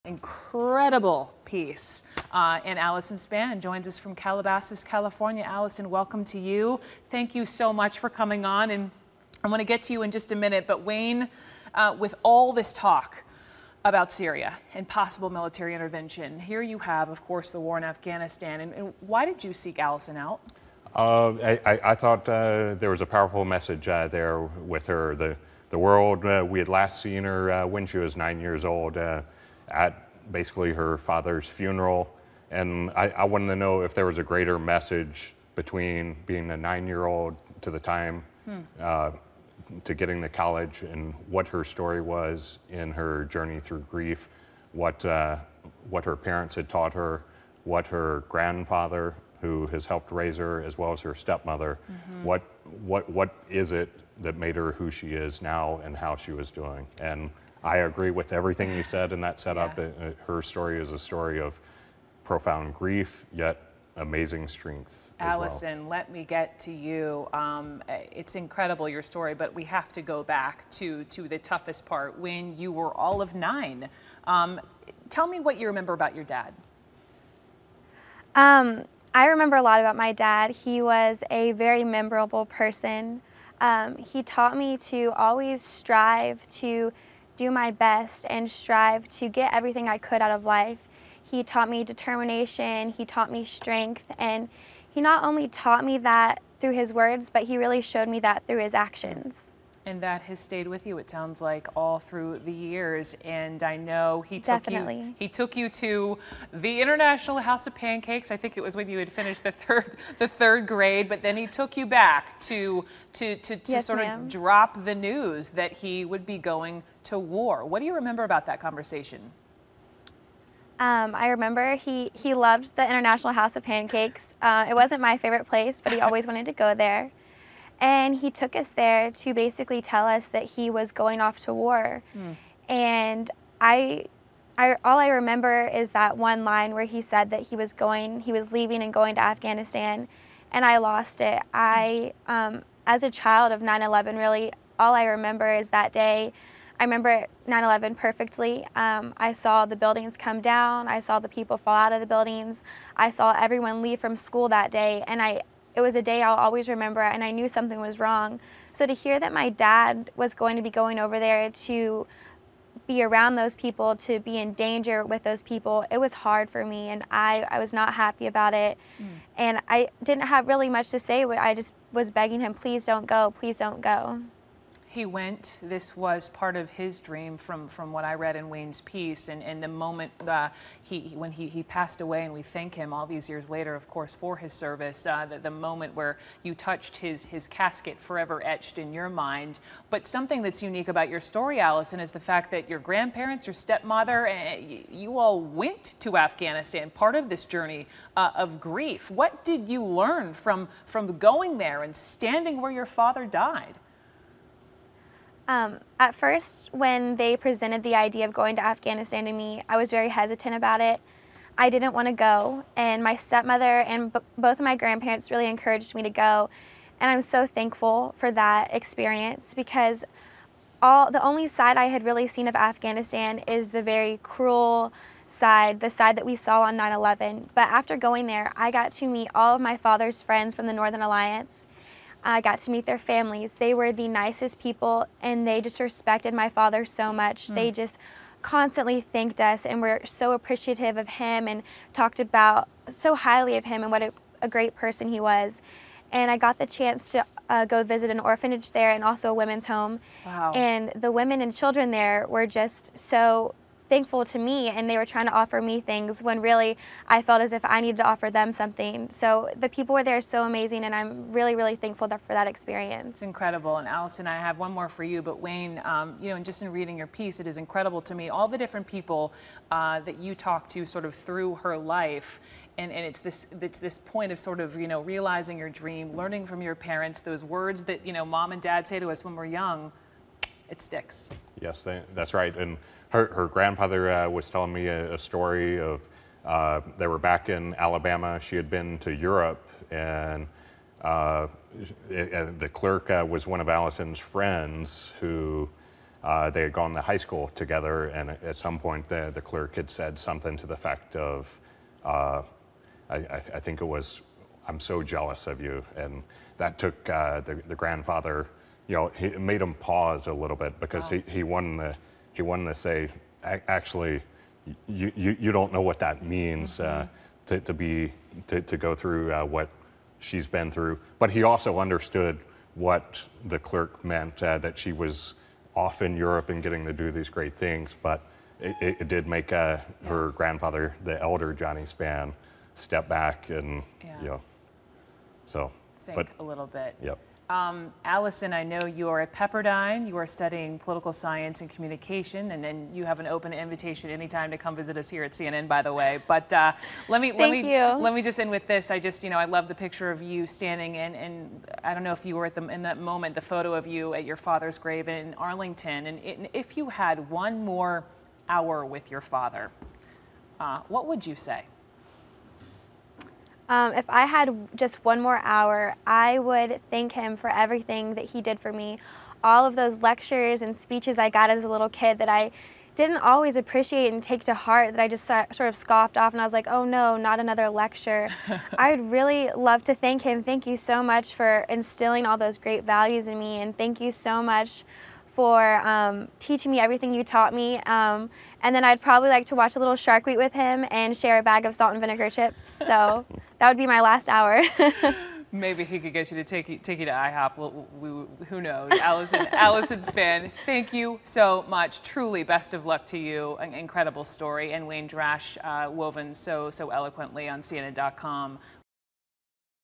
Incredible piece. And Allison Spann joins us from Calabasas, California. Allison, welcome to you. Thank you so much for coming on. And I want to get to you in just a minute. But Wayne, with all this talk about Syria and possible military intervention, here you have, of course, the war in Afghanistan. And why did you seek Allison out? I thought there was a powerful message there with her. The world, we had last seen her when she was 9 years old at basically her father's funeral. And I wanted to know if there was a greater message between being a 9-year-old to the time to getting to college, and what her story was in her journey through grief, what her parents had taught her, what her grandfather, who has helped raise her, as well as her stepmother, what is it that made her who she is now and how she was doing. And I agree with everything you said in that setup. Yeah. Her story is a story of profound grief, yet amazing strength. Allison, let me get to you. It's incredible, your story, but we have to go back to the toughest part, when you were all of 9. Tell me what you remember about your dad. I remember a lot about my dad. He was a very memorable person. He taught me to always strive to do my best and strive to get everything I could out of life. He taught me determination, he taught me strength, and he not only taught me that through his words, but he really showed me that through his actions. And that has stayed with you, it sounds like, all through the years. And I know he took you to the International House of Pancakes. I think it was when you had finished the third grade, but then he took you back to yes, sort of drop the news that he would be going to war. What do you remember about that conversation? I remember he loved the International House of Pancakes. It wasn't my favorite place, but he always wanted to go there. And he took us there to basically tell us that he was going off to war. And all I remember is that one line where he said that he was leaving and going to Afghanistan, and I lost it. As a child of 9/11, really, all I remember is that day. I remember 9/11 perfectly. I saw the buildings come down. I saw the people fall out of the buildings. I saw everyone leave from school that day, and it was a day I'll always remember, and I knew something was wrong. So to hear that my dad was going to be going over there to be around those people, to be in danger with those people, it was hard for me, and I was not happy about it. And I didn't have really much to say. I just was begging him, please don't go, please don't go. He went. This was part of his dream from what I read in Wayne's piece. And the moment when he passed away, and we thank him all these years later, of course, for his service, the moment where you touched his casket, forever etched in your mind. But something that's unique about your story, Allison, is the fact that your grandparents, your stepmother, you all went to Afghanistan, part of this journey of grief. What did you learn from going there and standing where your father died? At first, when they presented the idea of going to Afghanistan to me, I was very hesitant about it. I didn't want to go, and my stepmother and both of my grandparents really encouraged me to go, and I'm so thankful for that experience, because the only side I had really seen of Afghanistan is the very cruel side, the side that we saw on 9/11. But after going there, I got to meet all of my father's friends from the Northern Alliance. I got to meet their families. They were the nicest people, and they just respected my father so much. They just constantly thanked us and were so appreciative of him, and talked about so highly of him and what a great person he was. And I got the chance to go visit an orphanage there, and also a women's home. Wow. And the women and children there were just so thankful to me, and they were trying to offer me things when really I felt as if I needed to offer them something. So the people were there so amazing, and I'm really, really thankful for that experience. It's incredible. And Allison, I have one more for you, but Wayne, and just in reading your piece, it is incredible to me, all the different people that you talk to sort of through her life. And it's this point of sort of, realizing your dream, learning from your parents, those words that, mom and dad say to us when we're young, it sticks. Yes, that's right. And her grandfather was telling me a story of they were back in Alabama. She had been to Europe, and the clerk was one of Allison's friends who They had gone to high school together, and at some point the clerk had said something to the effect of, I think it was, "I'm so jealous of you," and that took the grandfather, you know, it made him pause a little bit, because Wow. he wanted to say, actually, you don't know what that means, to go through what she's been through. But he also understood what the clerk meant, that she was off in Europe and getting to do these great things, but it did make her grandfather, the elder Johnny Spann, step back and, you know, so. Think a little bit. Yep. Allison, I know you are at Pepperdine. You are studying political science and communication, and then you have an open invitation anytime to come visit us here at CNN, by the way. But let me just end with this. I love the picture of you standing and I don't know if you were in that moment, the photo of you at your father's grave in Arlington. And if you had one more hour with your father, what would you say? If I had just one more hour, I would thank him for everything that he did for me. All of those lectures and speeches I got as a little kid that I didn't always appreciate and take to heart, that I just sort of scoffed off, and I was like, oh no, not another lecture. I would really love to thank him. Thank you so much for instilling all those great values in me, and thank you so much for teaching me everything you taught me. And then I'd probably like to watch a little Shark Week with him and share a bag of salt and vinegar chips. So that would be my last hour. Maybe he could get you to take you to IHOP. Who knows? Allison Spann, thank you so much. Truly, best of luck to you. An incredible story. And Wayne Drasch woven so eloquently on CNN.com.